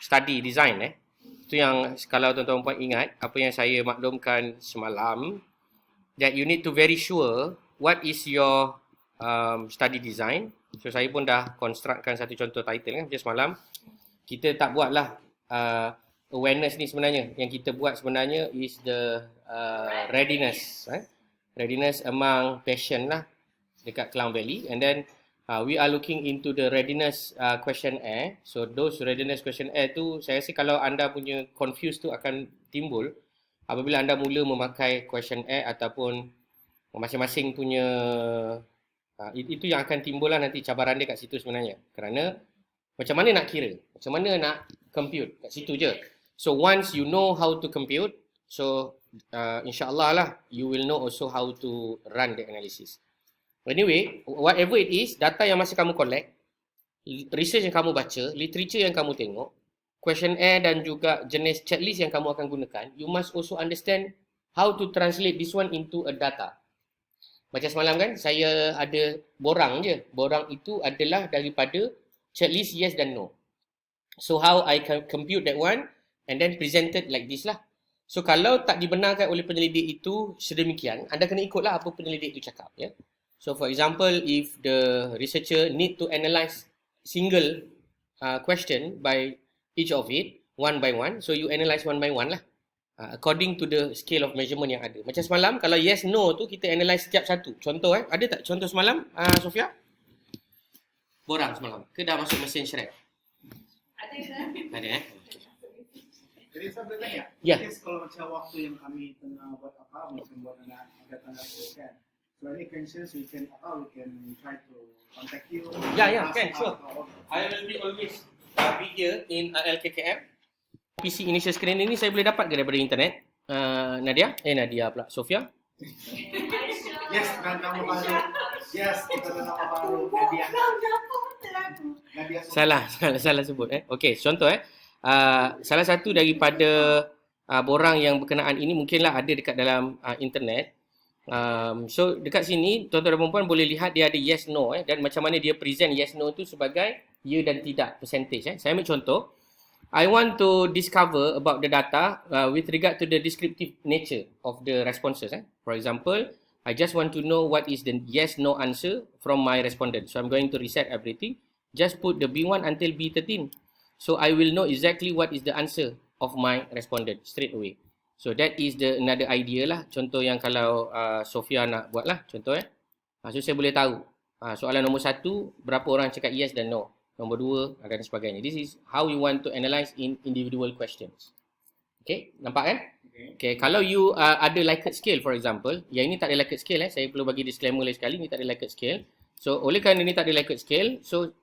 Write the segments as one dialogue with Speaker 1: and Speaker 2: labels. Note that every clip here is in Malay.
Speaker 1: study design. Itu yang kalau tuan-tuan puan ingat, apa yang saya maklumkan semalam, that you need to very sure what is your study design. So saya pun dah constructkan satu contoh title kan macam semalam. Kita tak buatlah awareness ni sebenarnya. Yang kita buat sebenarnya is the readiness. Readiness among patient lah dekat Klang Valley. And then we are looking into the readiness questionnaire. So those readiness questionnaire tu, saya rasa kalau anda punya confused tu akan timbul apabila anda mula memakai questionnaire ataupun masing-masing punya itu yang akan timbul lah nanti cabaran dia kat situ sebenarnya. Kerana macam mana nak kira, macam mana nak compute, kat situ je. So once you know how to compute, so insyaAllah lah you will know also how to run the analysis. Anyway, whatever it is, data yang masih kamu collect, research yang kamu baca, literature yang kamu tengok, questionnaire dan juga jenis checklist yang kamu akan gunakan, you must also understand how to translate this one into a data. Macam semalam kan, saya ada borang je. Borang itu adalah daripada checklist yes dan no. So how I can compute that one and then presented like this lah. So kalau tak dibenarkan oleh penyelidik itu sedemikian, anda kena ikutlah apa penyelidik itu cakap. Ya. So for example, if the researcher need to analyse single question by each of it, one by one, so you analyse one by one lah. According to the scale of measurement yang ada. Macam semalam, kalau yes, no tu kita analyse setiap satu. Contoh ada tak contoh semalam, Sofia? Borang semalam. Ke dah masuk mesin Shrek? Ada
Speaker 2: Jadi saya boleh tanya?
Speaker 1: Ya.
Speaker 2: Kalau macam waktu yang kami tengah buat apa, macam buat ada tanda kan. So any questions we can try to contact you.
Speaker 1: Ya, kan, sure. I will be always be here in LKKM. PC initial screening ni saya boleh dapat ke daripada internet? Nadia? Nadia pula. Sofia?
Speaker 2: Yes, dan nama baru. Yes, kita ada nama baru. Nadia.
Speaker 1: Salah sebut. Okey, contoh salah satu daripada borang yang berkenaan ini mungkinlah ada dekat dalam internet. So dekat sini tuan-tuan dan puan boleh lihat dia ada yes no dan macam mana dia present yes no tu sebagai ya dan tidak percentage. Saya ambil contoh. I want to discover about the data with regard to the descriptive nature of the responses. For example, I just want to know what is the yes no answer from my respondent. So I'm going to reset everything. Just put the B1 until B13. So I will know exactly what is the answer of my respondent straight away. So that is the another idea lah. Contoh yang kalau Sofia nak buat lah. Contoh so saya boleh tahu. Soalan nombor 1, berapa orang cakap yes dan no. Nombor 2 dan sebagainya. This is how you want to analyse in individual questions. Okay, nampak kan? Okay, kalau you ada Likert scale for example. Yang ini tak ada Likert scale. Saya perlu bagi disclaimer lagi sekali. Ini tak ada Likert scale. So oleh kerana ini tak ada Likert scale. So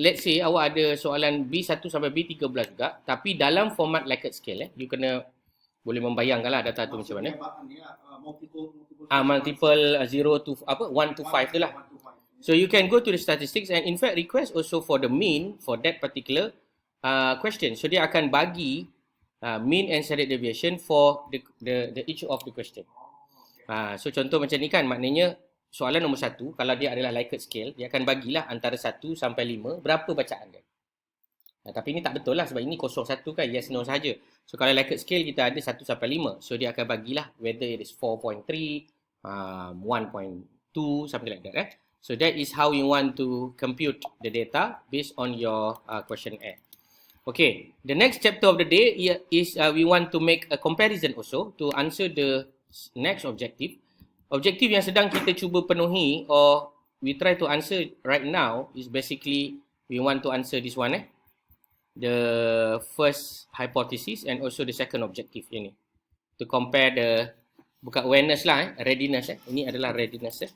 Speaker 1: let's say awak ada soalan B1 sampai B13 juga. Tapi dalam format Likert scale. You kena boleh membayangkan lah data tu macam mana. Multiple 0 to 1 to 5 tu lah. So you can go to the statistics and in fact request also for the mean for that particular question. So dia akan bagi mean and standard deviation for the each of the question. So contoh macam ni kan, maknanya soalan nombor 1 kalau dia adalah Likert scale, dia akan bagilah antara 1 sampai 5 berapa bacaan dia. Tapi ini tak betul lah sebab ini 01 kan, yes no sahaja. So kalau Likert scale kita ada 1 sampai 5. So dia akan bagilah whether it is 4.3, 1.2 something like that. So that is how you want to compute the data based on your questionnaire. Okay, the next chapter of the day is we want to make a comparison also to answer the next objective. Objektif yang sedang kita cuba penuhi or we try to answer right now is basically we want to answer this one the first hypothesis and also the second objective ini. To compare the bukan awareness lah readiness Ini adalah readiness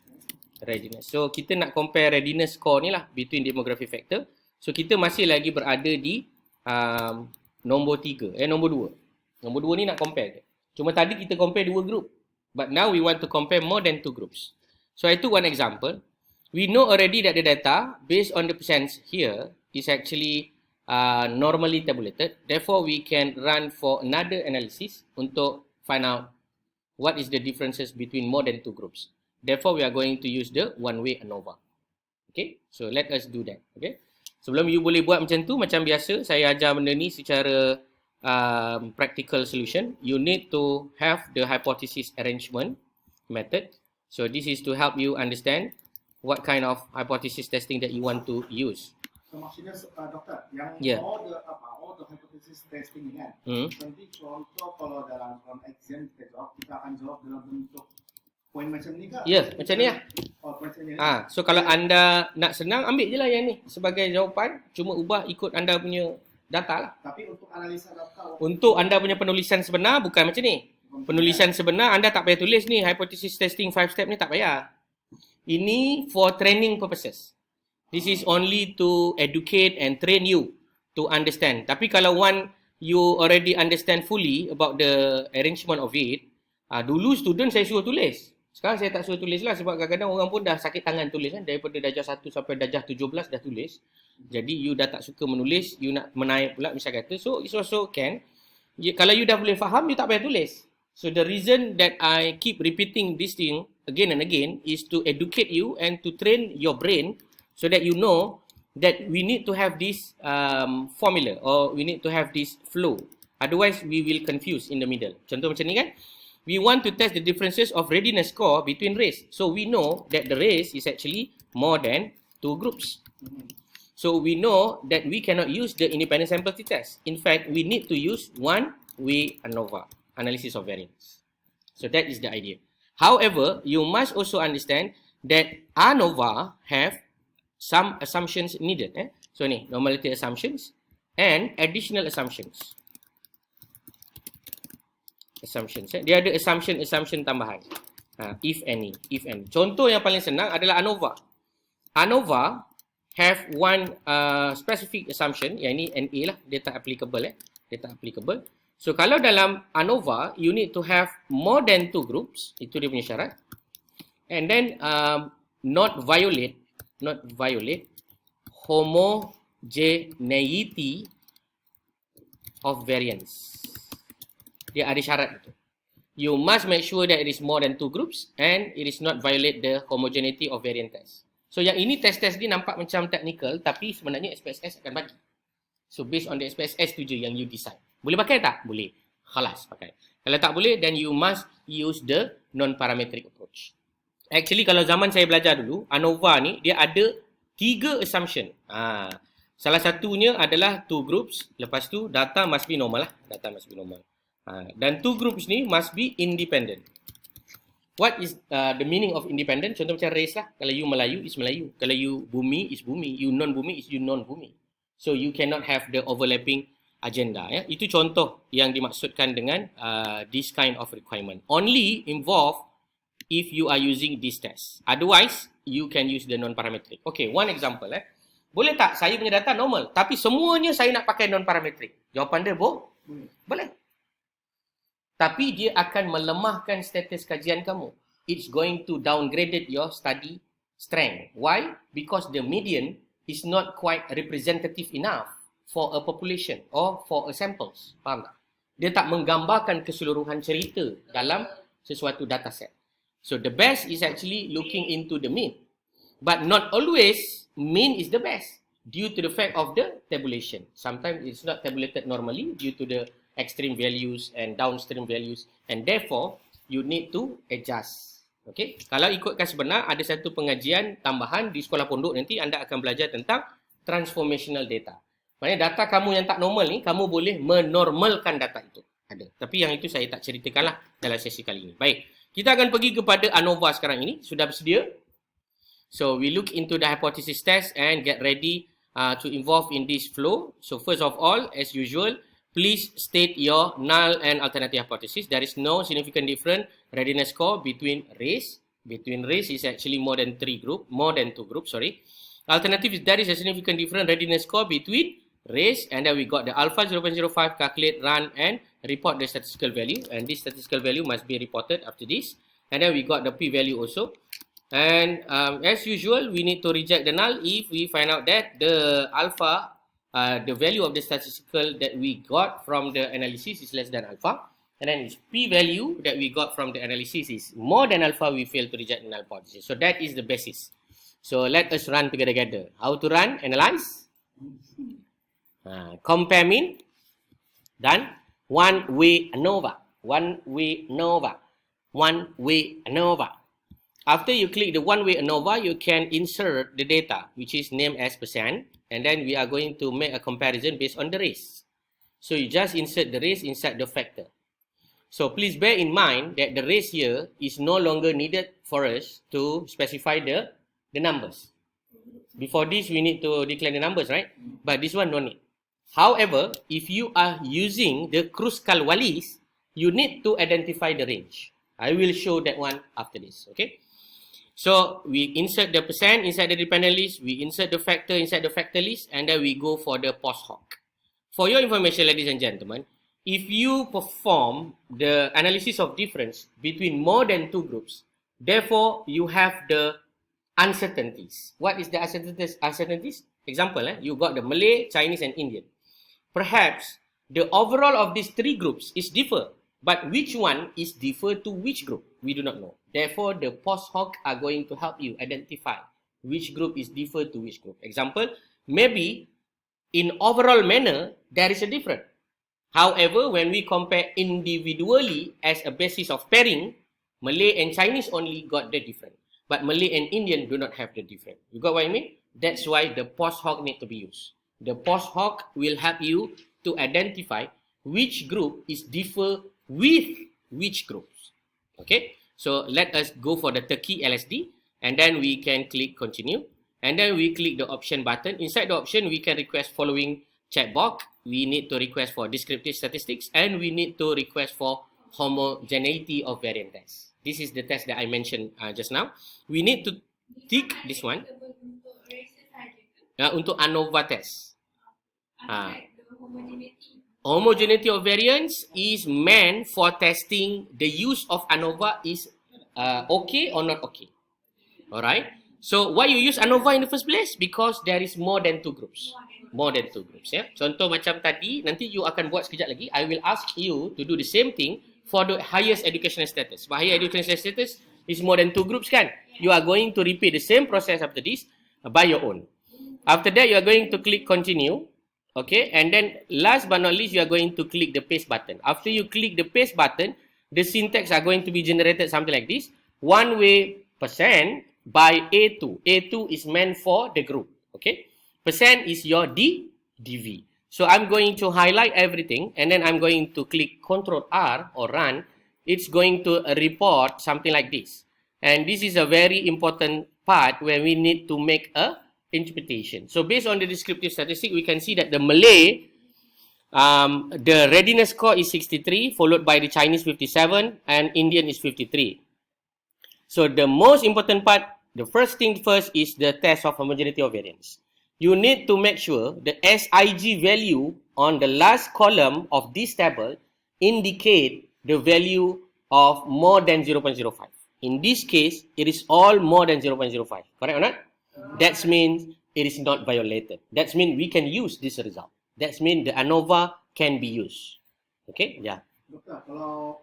Speaker 1: readiness. So kita nak compare readiness score ni lah between demographic factor. So kita masih lagi berada di nombor 3 nombor 2. Nombor 2 ni nak compare. Cuma tadi kita compare 2 group. But now we want to compare more than 2 groups. So I took one example. We know already that the data based on the percents here is actually normally tabulated. Therefore we can run for another analysis untuk find out what is the differences between more than 2 groups. Therefore, we are going to use the one-way ANOVA. Okay, so let us do that. Okay, Sebelum you boleh buat macam tu, macam biasa saya ajar benda ni secara practical solution. You need to have the hypothesis arrangement method. So this is to help you understand what kind of hypothesis testing that you want to use.
Speaker 2: So maksudnya doktor, yang
Speaker 1: Yeah.
Speaker 2: all the hypothesis testing ni kan, nanti contoh kalau dalam exam kita jawab, kita akan jawab dalam bentuk poin macam ni ke?
Speaker 1: Ya, macam ni lah.
Speaker 2: Oh, macam ni.
Speaker 1: So kalau anda nak senang, ambil je lah yang ni sebagai jawapan. Cuma ubah ikut anda punya data lah.
Speaker 2: Tapi untuk analisa data,
Speaker 1: Untuk anda punya penulisan sebenar, bukan macam ni. Penulisan sebenar, anda tak payah tulis ni. Hypothesis testing 5 step ni tak payah. Ini for training purposes. This is only to educate and train you to understand. Tapi kalau you already understand fully about the arrangement of it, dulu student saya suruh tulis. Sekarang saya tak suruh tulis lah sebab kadang-kadang orang pun dah sakit tangan tulis kan. Daripada darjah 1 sampai darjah 17 dah tulis. Jadi you dah tak suka menulis, you nak menaik pula misal kata. So it's also can. Kalau you dah boleh faham, you tak payah tulis. So the reason that I keep repeating this thing again and again is to educate you and to train your brain so that you know that we need to have this formula or we need to have this flow. Otherwise, we will confuse in the middle. Contoh macam ni kan. We want to test the differences of readiness score between race. So we know that the race is actually more than 2 groups. So we know that we cannot use the independent sample t-test. In fact, we need to use one-way ANOVA, analysis of variance. So that is the idea. However, you must also understand that ANOVA have some assumptions needed. So ni, normality assumptions and additional assumptions. Dia ada assumption tambahan. If any. Contoh yang paling senang adalah ANOVA. ANOVA have one specific assumption, yang ini NA lah, dia tak applicable. Dia tak applicable. So kalau dalam ANOVA, you need to have more than 2 groups, itu dia punya syarat. And then not violate homogeneity of variance. Dia ada syarat itu. You must make sure that it is more than 2 groups and it is not violate the homogeneity of variance test. So yang ini test-test ni nampak macam technical tapi sebenarnya SPSS akan bagi. So based on the SPSS tu je yang you decide. Boleh pakai tak? Boleh. Khalas pakai. Kalau tak boleh, then you must use the non-parametric approach. Actually kalau zaman saya belajar dulu, ANOVA ni dia ada 3 assumption. Salah satunya adalah 2 groups. Lepas tu data must be normal lah. Data must be normal. Dan 2 groups ni must be independent. What is the meaning of independent? Contoh macam race lah. Kalau you Melayu, is Melayu. Kalau you bumi, is bumi. You non-bumi, is you non-bumi. So you cannot have the overlapping agenda. Ya? Itu contoh yang dimaksudkan dengan this kind of requirement. Only involve if you are using this test. Otherwise, you can use the non-parametric. Okay, one example. Boleh tak saya punya data normal, tapi semuanya saya nak pakai non-parametric? Jawapan dia, boleh. Tapi dia akan melemahkan status kajian kamu. It's going to downgrade your study strength. Why? Because the median is not quite representative enough for a population or for a samples. Faham tak? Dia tak menggambarkan keseluruhan cerita dalam sesuatu dataset. So the best is actually looking into the mean. But not always mean is the best due to the fact of the tabulation. Sometimes it's not tabulated normally due to the extreme values and downstream values, and therefore you need to adjust. Okay, kalau ikutkan sebenar, ada satu pengajian tambahan di sekolah pondok nanti anda akan belajar tentang transformational data. Maknanya data kamu yang tak normal ni, kamu boleh menormalkan data itu. Ada. Tapi yang itu saya tak ceritakanlah dalam sesi kali ini. Baik, kita akan pergi kepada ANOVA sekarang ini. Sudah bersedia? So we look into the hypothesis test and get ready to involve in this flow. So first of all, as usual, please state your null and alternative hypothesis. There is no significant difference readiness score between race. Between race is actually more than 2 groups, sorry. Alternative is there is a significant difference readiness score between race, and then we got the alpha 0.05, calculate, run, and report the statistical value. And this statistical value must be reported after this. And then we got the p-value also. And as usual, we need to reject the null if we find out that the alpha, the value of the statistical that we got from the analysis is less than alpha. And then its p-value that we got from the analysis is more than alpha, we fail to reject the null hypothesis. So that is the basis. So let us run together. How to run? Analyze. Compare mean dan one-way ANOVA. One-way ANOVA. One-way ANOVA. After you click the one-way ANOVA, you can insert the data, which is named as percent, and then we are going to make a comparison based on the race. So you just insert the race inside the factor. So please bear in mind that the race here is no longer needed for us to specify the numbers. Before this, we need to declare the numbers, right? But this one, no need. However, if you are using the Kruskal-Wallis, you need to identify the range. I will show that one after this, okay? So we insert the percent inside the dependent list, we insert the factor inside the factor list, and then we go for the post hoc. For your information, ladies and gentlemen, if you perform the analysis of difference between more than two groups, therefore you have the uncertainties. What is the uncertainties? Example, you got the Malay, Chinese, and Indian. Perhaps the overall of these three groups is differ, but which one is differ to which group? We do not know. Therefore, the post hoc are going to help you identify which group is differ to which group. Example, maybe in overall manner, there is a difference. However, when we compare individually as a basis of pairing, Malay and Chinese only got the difference. But Malay and Indian do not have the difference. You got what I mean? That's why the post hoc need to be used. The post hoc will help you to identify which group is differ with which groups. Okay? So let us go for the Turkey LSD, and then we can click continue, and then we click the option button. Inside the option, we can request following checkbox. We need to request for descriptive statistics, and we need to request for homogeneity of variant test. This is the test that I mentioned just now. We need to tick this one. Untuk ANOVA test. Homogeneity of variance is meant for testing the use of ANOVA is okay or not okay. Alright. So why you use ANOVA in the first place? Because there is more than two groups. More than two groups. Ya. Contoh macam tadi, nanti you akan buat sekejap lagi. I will ask you to do the same thing for the highest educational status. But higher educational status is more than two groups kan? You are going to repeat the same process after this by your own. After that, you are going to click continue. Okay, and then last but not least, you are going to click the paste button. After you click the paste button, the syntax are going to be generated something like this. One way percent by A2. A2 is meant for the group. Okay, percent is your DV. So I'm going to highlight everything, and then I'm going to click Ctrl R or run. It's going to report something like this. And this is a very important part where we need to make a interpretation. So based on the descriptive statistic, we can see that the Malay, the readiness score is 63, followed by the Chinese 57, and Indian is 53. So the most important part, the first thing first is the test of homogeneity of variance. You need to make sure the SIG value on the last column of this table indicate the value of more than 0.05. In this case, it is all more than 0.05. Correct or not? That means it is not violated. That means we can use this result. That means the ANOVA can be used. Okay? Yeah.
Speaker 2: Dokter, kalau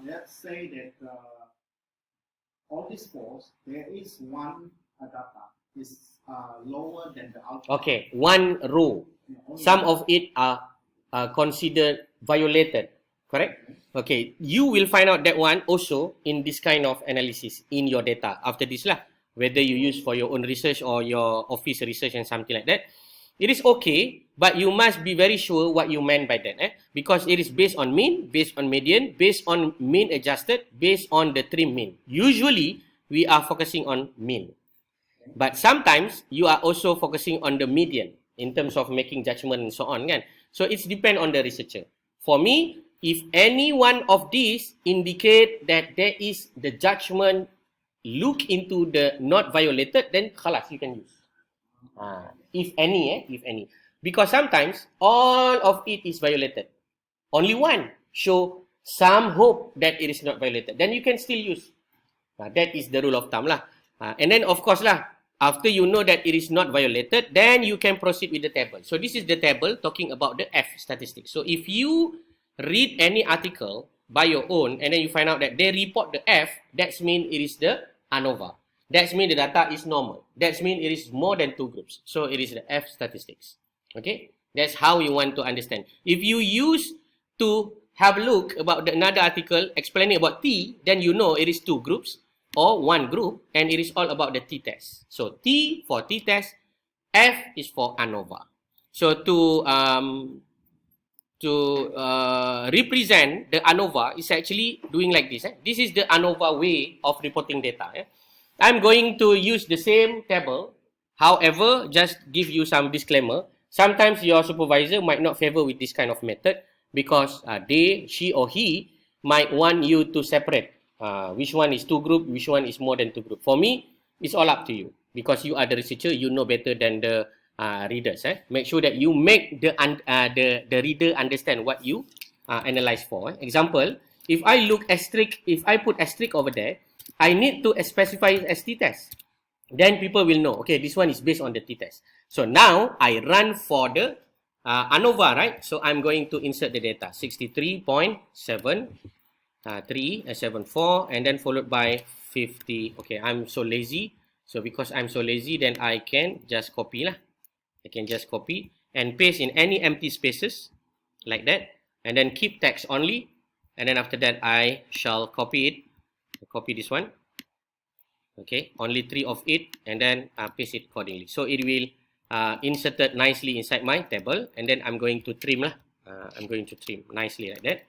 Speaker 2: let's say that all these fours, there is one data is lower than the output.
Speaker 1: Okay, one row. Some of it are considered violated. Correct? Okay, you will find out that one also in this kind of analysis in your data after this lah. Whether you use for your own research or your office research and something like that. It is okay, but you must be very sure what you meant by that. Because it is based on mean, based on median, based on mean adjusted, based on the trim mean. Usually, we are focusing on mean. But sometimes, you are also focusing on the median in terms of making judgment and so on. Kan? So, it's depend on the researcher. For me, if any one of these indicate that there is the judgment look into the not violated, then khalas, you can use. If any, if any. Because sometimes, all of it is violated. Only one show some hope that it is not violated. Then you can still use. That is the rule of thumb lah. And then of course lah, after you know that it is not violated, then you can proceed with the table. So this is the table talking about the F statistics. So if you read any article by your own, and then you find out that they report the F, that means it is the ANOVA. That means the data is normal. That means it is more than 2 groups. So it is the F statistics. Okay, that's how you want to understand. If you use to have a look about another article explaining about T, then you know it is 2 groups or 1 group, and it is all about the t-test. So T for t-test, F is for ANOVA. So to represent the ANOVA is actually doing like this. This is the ANOVA way of reporting data. I'm going to use the same table. However, just give you some disclaimer. Sometimes your supervisor might not favor with this kind of method because she or he might want you to separate which one is 2 group, which one is more than 2 group. For me, it's all up to you because you are the researcher. You know better than the readers. Make sure that you make the reader understand what you analyze for. Example, if I put asterisk over there, I need to specify as t-test. Then people will know, okay, this one is based on the t-test. So now I run for the ANOVA, right? So I'm going to insert the data, 63.7374, and then followed by 50. Okay, I'm so lazy. So because I'm so lazy, then I can just copy lah. I can just copy and paste in any empty spaces like that, and then keep text only. And then after that, I shall copy it. Copy this one. Okay, only 3 of it, and then paste it accordingly. So it will inserted nicely inside my table, and then I'm going to trim lah. I'm going to trim nicely like that.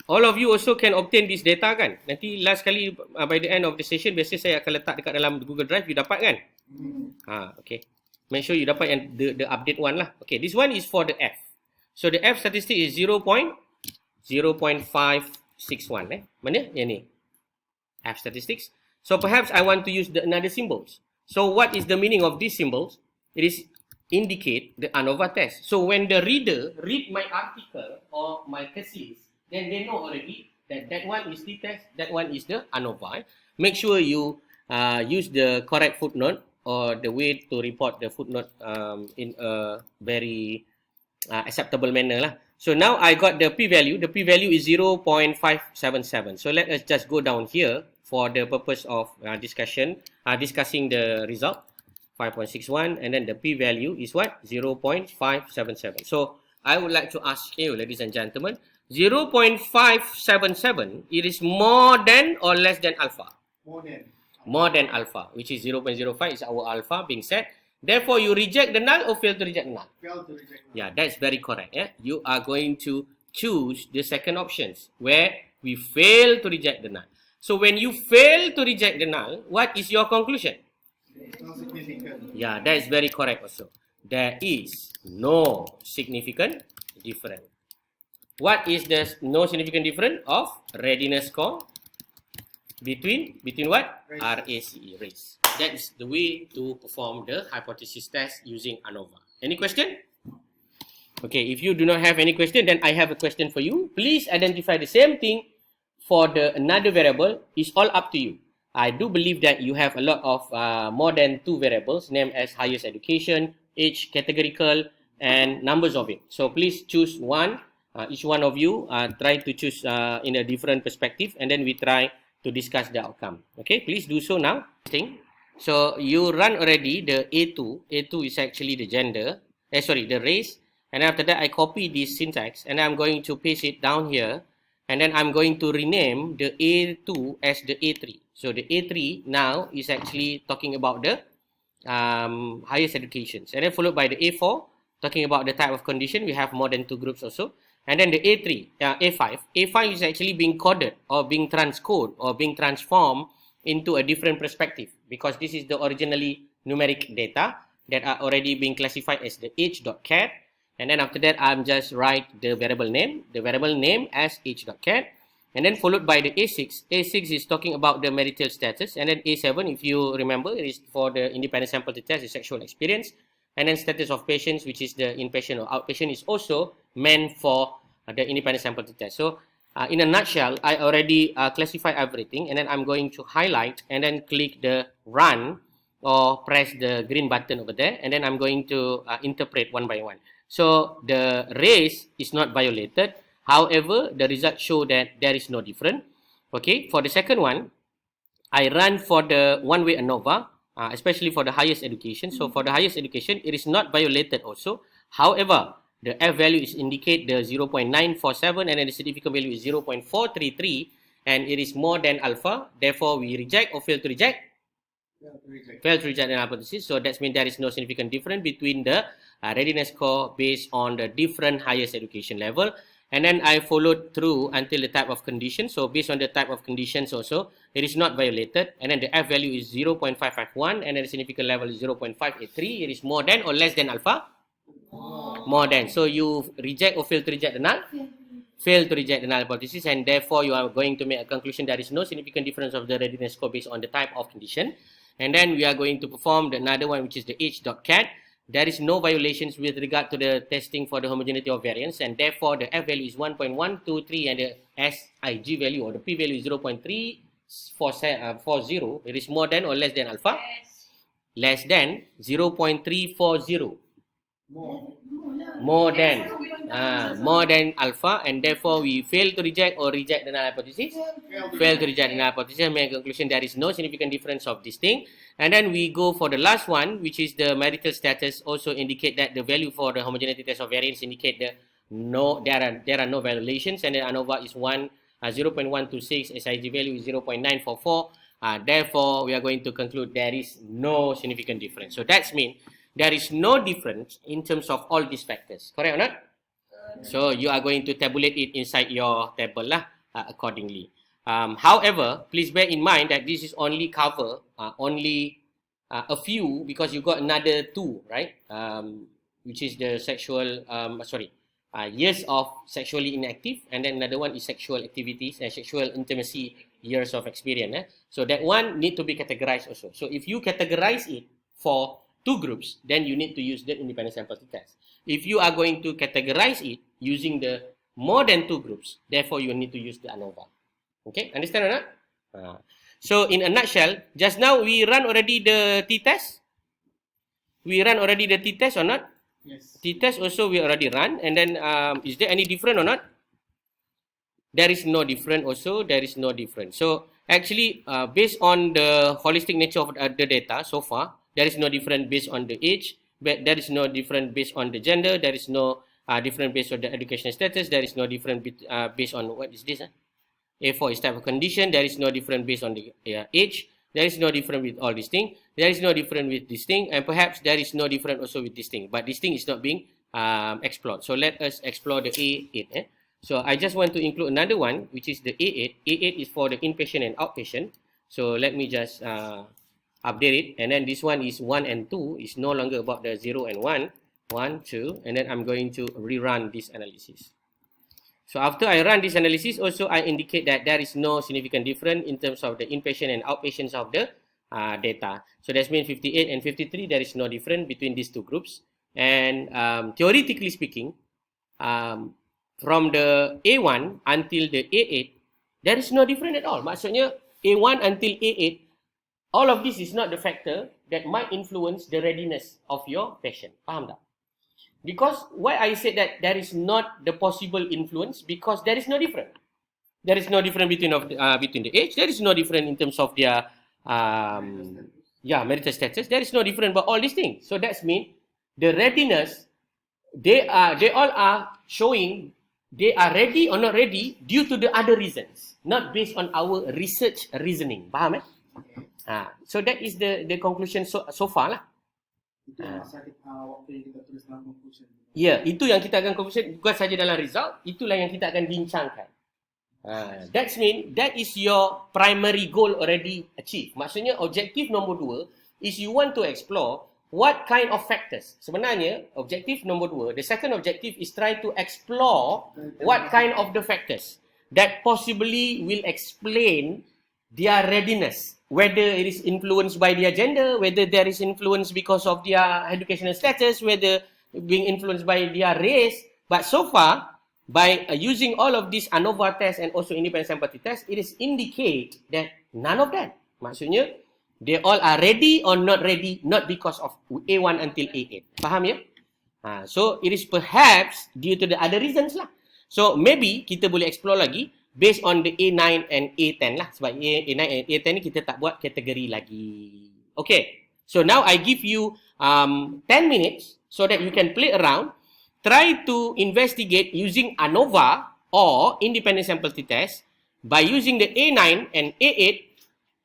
Speaker 1: All of you also can obtain this data kan? Nanti last kali by the end of the session, biasa saya akan letak dekat dalam Google Drive, you dapat kan? Okay. Make sure you dapat yang the update one lah. Okay, this one is for the F. So the F statistic is 0.561. Mana? Yang ni. F statistics. So perhaps I want to use another symbols. So what is the meaning of these symbols? It is indicate the ANOVA test. So when the reader read my article or my thesis, then they know already that that one is the test, that one is the ANOVA. Make sure you use the correct footnote or the way to report the footnote in a very acceptable manner lah. So now I got the p-value. The p-value is 0.577. So let us just go down here for the purpose of discussing the result. 5.61, and then the p-value is what? 0.577. So I would like to ask you, ladies and gentlemen, 0.577, it is more than or less than alpha? More than alpha, which is 0.05 is our alpha being set. Therefore, you reject the null or fail to reject null? Fail to reject null. Yeah, that's very correct. Yeah? You are going to choose the second options where we fail to reject the null. So when you fail to reject the null, what is your conclusion? No significant. Yeah, that is very correct also. There is no significant difference. What is the no significant difference of readiness score between what? RACE, race. That is the way to perform the hypothesis test using ANOVA. Any question? Okay, if you do not have any question, then I have a question for you. Please identify the same thing for the another variable. It's all up to you. I do believe that you have a lot of more than 2 variables named as highest education, age, categorical, and numbers of it. So please choose one. Each one of you try to choose in a different perspective, and then we try to discuss the outcome. Okay, please do so now. So you run already the A2. A2 is actually the gender. The race. And after that, I copy this syntax, and I'm going to paste it down here. And then I'm going to rename the A2 as the A3. So the A3 now is actually talking about the highest educations. And then followed by the A4, talking about the type of condition. We have more than 2 groups also. And then the A3, A5. A5 is actually being coded or being transcoded or being transformed into a different perspective, because this is the originally numeric data that are already being classified as the age.cat. And then after that, I'm just write the variable name as age.cat. And then followed by the A6. A6 is talking about the marital status. And then A7, if you remember, is for the independent sample to test the sexual experience. And then status of patients, which is the inpatient or outpatient, is also meant for the independent sample to test. So in a nutshell, I already classify everything. And then I'm going to highlight and then click the run or press the green button over there. And then I'm going to interpret one by one. So the race is not violated. However, the results show that there is no difference. Okay, for the second one, I run for the one-way ANOVA, especially for the highest education. So for the highest education, it is not violated also. However, the F value is indicate the 0.947 and then the significant value is 0.433 and it is more than alpha. Therefore, we reject or fail to reject? Fail to reject the hypothesis. So that means there is no significant difference between the readiness score based on the different highest education level. And then I followed through until the type of condition. So based on the type of conditions also, it is not violated. And then the F value is 0.551 and then the significant level is 0.583. It is more than or less than alpha? More than. So you reject or fail to reject the null? Fail to reject the null hypothesis, and therefore you are going to make a conclusion there is no significant difference of the readiness score based on the type of condition. And then we are going to perform another one, which is the H.cat. There is no violations with regard to the testing for the homogeneity of variance, and therefore the F value is 1.123 and the SIG value or the P value is 0.340. It is more than or less than alpha? Less than 0.340. More than alpha, and therefore we fail to reject or reject the null hypothesis. Fail to reject the null hypothesis and make a conclusion there is no significant difference of this thing. And then we go for the last one, which is the marital status. Also indicate that the value for the homogeneity test of variance indicate that there are no violations, and then ANOVA is 0.126, SIG value is 0.944. Therefore, we are going to conclude there is no significant difference. So that means there is no difference in terms of all these factors. Correct or not? So you are going to tabulate it inside your table lah, accordingly. However, please bear in mind that this is only cover only a few, because you got another two, right? Which is the sexual, years of sexually inactive, and then another one is sexual activities and sexual intimacy years of experience. So that one need to be categorized also. So if you categorize it for two groups, then you need to use the independent sample test. If you are going to categorize it using the more than two groups, therefore you need to use the ANOVA. Okay, understand or not? So in a nutshell, just now we run already the t-test. We run already the t-test or not?
Speaker 2: Yes.
Speaker 1: T-test also we already run. And then is there any different or not? There is no different also. There is no different. So actually, based on the holistic nature of the data so far, there is no different based on the age, but there is no different based on the gender, there is no different based on the educational status, there is no different based on, what is this? A4 is type of condition, there is no different based on the age, there is no different with all these things, there is no different with this thing, and perhaps there is no different also with this thing, but this thing is not being explored. So let us explore the A8. So I just want to include another one, which is the A8. A8 is for the inpatient and outpatient. So let me just update it, and then this one is 1 and 2. It's no longer about the 0 and 1. 1, 2, and then I'm going to rerun this analysis. So after I run this analysis, also I indicate that there is no significant difference in terms of the inpatient and outpatients of the data. So that means 58 and 53, there is no difference between these two groups. And theoretically speaking, from the A1 until the A8, there is no difference at all. Maksudnya A1 until A8, all of this is not the factor that might influence the readiness of your patient. Faham tak? Because why I said that there is not the possible influence, because there is no difference. There is no difference between the age. There is no difference in terms of their marital status. There is no difference about all these things. So that means the readiness, they all are showing they are ready or not ready due to the other reasons, not based on our research reasoning. Faham eh? So that is the conclusion so far lah.
Speaker 2: Itu waktu yang kita tulis dalam conclusion.
Speaker 1: Ya, itu yang kita akan conclusion, bukan saja dalam result, itulah yang kita akan bincangkan. That means that is your primary goal already achieved. Maksudnya objektif nombor 2 is you want to explore what kind of factors. Sebenarnya objektif nombor 2, the second objective is try to explore what kind of the factors that possibly will explain their readiness, whether it is influenced by their gender, whether there is influence because of their educational status, whether being influenced by their race. But so far, by using all of these ANOVA test and also independent sample test, it is indicate that none of that. Maksudnya, they all are ready or not ready, not because of A1 until A8. Faham ya? So it is perhaps due to the other reasons lah. So maybe kita boleh explore lagi, based on the A9 and A10 lah. Sebab A9 and A10 ni kita tak buat kategori lagi. Okay. So now I give you 10 minutes so that you can play around. Try to investigate using ANOVA or independent sample t-test by using the A9 and A8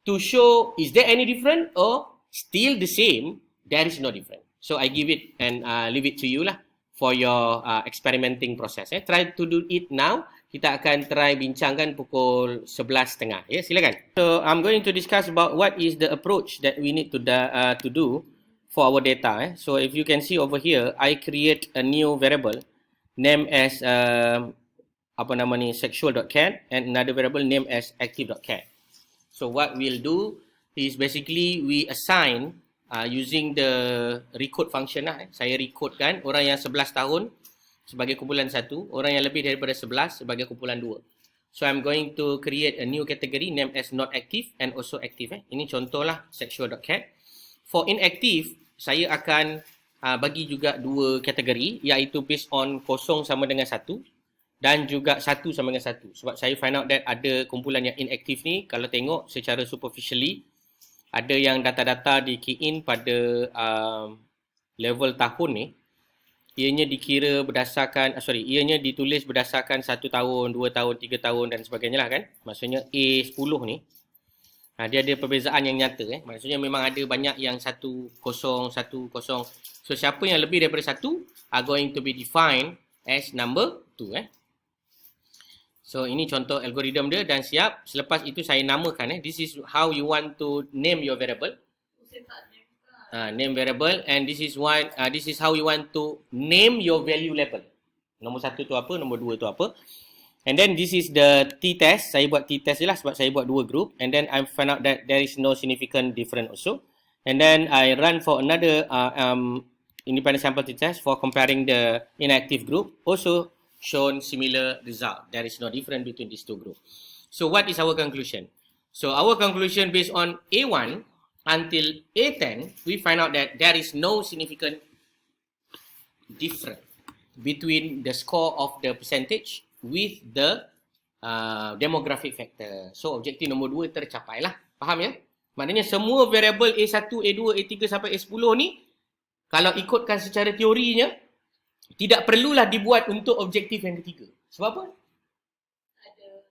Speaker 1: to show is there any different or still the same, there is no different. So I give it and leave it to you lah for your experimenting process. Try to do it now. Kita akan try bincangkan pukul 11.30. Ya, silakan. So I'm going to discuss about what is the approach that we need to do for our data. So if you can see over here, I create a new variable named as sexual.cat and another variable named as active.cat. So what we'll do is basically we assign using the recode function lah. Saya recode kan orang yang 11 tahun sebagai kumpulan 1, orang yang lebih daripada 11 sebagai kumpulan 2. So I'm going to create a new category named as not active and also active. Ini contohlah sexual.cat. For inactive, saya akan bagi juga dua kategori, iaitu based on 0 sama dengan 1 dan juga 1 sama dengan 1. Sebab saya find out that ada kumpulan yang inactive ni, kalau tengok secara superficially, ada yang data-data di key in pada level tahun ni, ianya dikira berdasarkan, ianya ditulis berdasarkan 1 tahun, 2 tahun, 3 tahun dan sebagainya lah kan. Maksudnya A10 ni, dia ada perbezaan yang nyata. Maksudnya memang ada banyak yang 1, 0, 1, 0. So siapa yang lebih daripada 1 are going to be defined as number 2. So ini contoh algoritma dia dan siap. Selepas itu saya namakan. This is how you want to name your variable. Name variable, and this is how you want to name your value label. Nombor 1 tu apa, nombor 2 tu apa. And then this is the t-test. Saya buat t-test je lah sebab saya buat 2 group. And then I find out that there is no significant difference also. And then I run for another independent sample t-test for comparing the inactive group. Also shown similar result. There is no difference between these two groups. So what is our conclusion? So our conclusion based on A1 until A10, we find out that there is no significant difference between the score of the percentage with the demographic factor. So objektif nombor 2 tercapai lah. Faham ya? Maknanya semua variable A1, A2, A3 sampai A10 ni, kalau ikutkan secara teorinya, tidak perlulah dibuat untuk objektif yang ketiga. Sebab apa?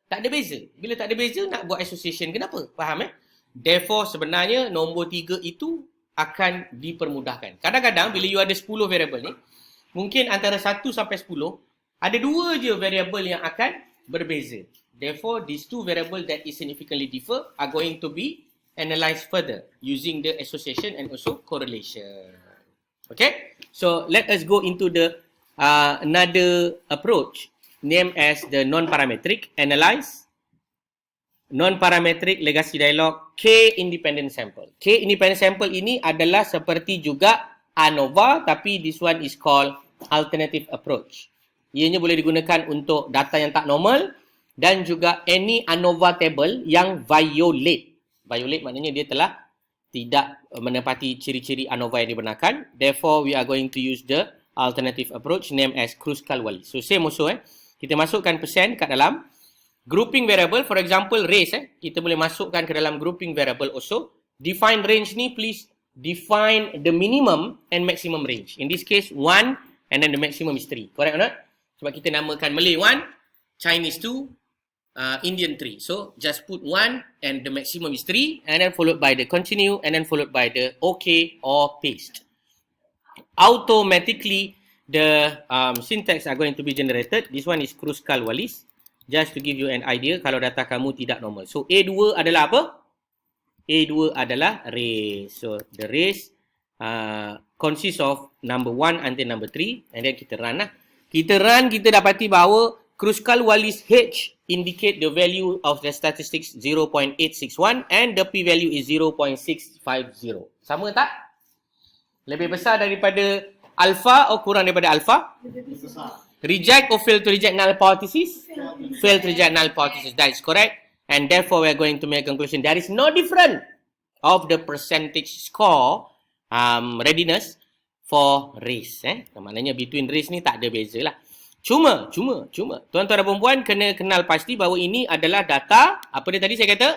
Speaker 1: Tak ada beza. Bila tak ada beza, nak buat association. Kenapa? Faham ya? Therefore, sebenarnya nombor 3 itu akan dipermudahkan. Kadang-kadang bila you ada 10 variable ni, mungkin antara 1 sampai 10, ada 2 je variable yang akan berbeza. Therefore, these 2 variable that is significantly differ are going to be analyzed further using the association and also correlation. Okay? So, let us go into the another approach named as the non-parametric analyze. Non-parametric legacy dialog K independent sample. K independent sample ini adalah seperti juga ANOVA, tapi this one is called alternative approach. Ianya boleh digunakan untuk data yang tak normal dan juga any ANOVA table yang violate. Violate maknanya dia telah tidak menepati ciri-ciri ANOVA yang dibenarkan. Therefore, we are going to use the alternative approach named as Kruskal-Wallis. So, same also. Kita masukkan persen kat dalam grouping variable, for example, race, kita boleh masukkan ke dalam grouping variable also. Define range ni, please define the minimum and maximum range. In this case, 1 and then the maximum is 3. Correct or not? Sebab kita namakan Malay 1, Chinese 2, Indian 3. So, just put 1 and the maximum is 3 and then followed by the continue and then followed by the OK or paste. Automatically, the syntax are going to be generated. This one is Kruskal-Wallis. Just to give you an idea kalau data kamu tidak normal. So, A2 adalah apa? A2 adalah race. So, the race consists of number 1 until number 3. And then kita run lah. Kita run, kita dapati bahawa Kruskal-Wallis H indicate the value of the statistics 0.861 and the p-value is 0.650. Sama tak? Lebih besar daripada alpha atau kurang daripada alpha?
Speaker 2: Lebih besar.
Speaker 1: Reject or fail to reject null hypothesis? Fail to reject null hypothesis. That is correct. And therefore, we are going to make a conclusion. There is no difference of the percentage score readiness for race. Maknanya between race ni tak ada beza lah. Cuma. Tuan-tuan dan puan kena kenal pasti bahawa ini adalah data, apa dia tadi saya kata?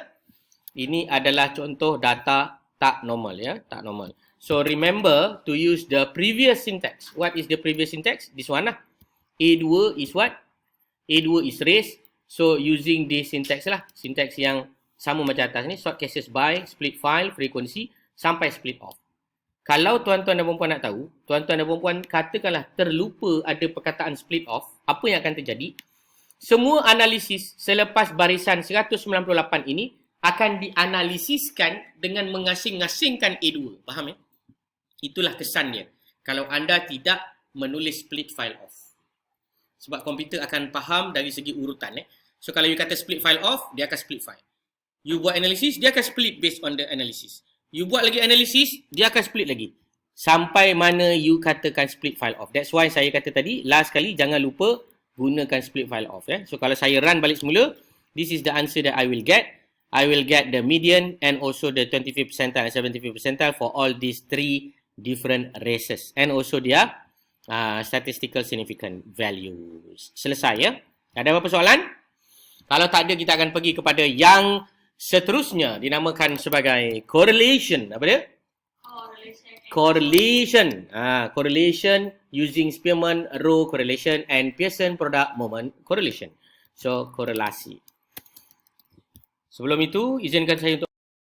Speaker 1: Ini adalah contoh data tak normal ya, tak normal. So remember to use the previous syntax. What is the previous syntax? This one lah. A2 is what? A2 is race. So using this syntax lah. Syntax yang sama macam atas ni. Sort cases by, split file, frequency, sampai split off. Kalau tuan-tuan dan puan nak tahu, tuan-tuan dan puan katakanlah terlupa ada perkataan split off, apa yang akan terjadi? Semua analisis selepas barisan 198 ini akan dianalisiskan dengan mengasing-asingkan A2. Faham ya? Itulah kesannya. Kalau anda tidak menulis split file off. Sebab komputer akan faham dari segi urutan. So kalau you kata split file off, dia akan split file. You buat analisis, dia akan split based on the analysis. You buat lagi analisis, dia akan split lagi. Sampai mana you katakan split file off. That's why saya kata tadi, last kali jangan lupa gunakan split file off. So kalau saya run balik semula, this is the answer that I will get. I will get the median and also the 25th percentile and 75th percentile for all these three different races. And also their statistical significant values. Selesai ya. Ada apa-apa soalan? Kalau tak ada, kita akan pergi kepada yang seterusnya. Dinamakan sebagai correlation. Apa dia? Correlation. Correlation using Spearman-Rowe correlation and Pearson product moment correlation. So, korelasi. Sebelum itu, izinkan saya untuk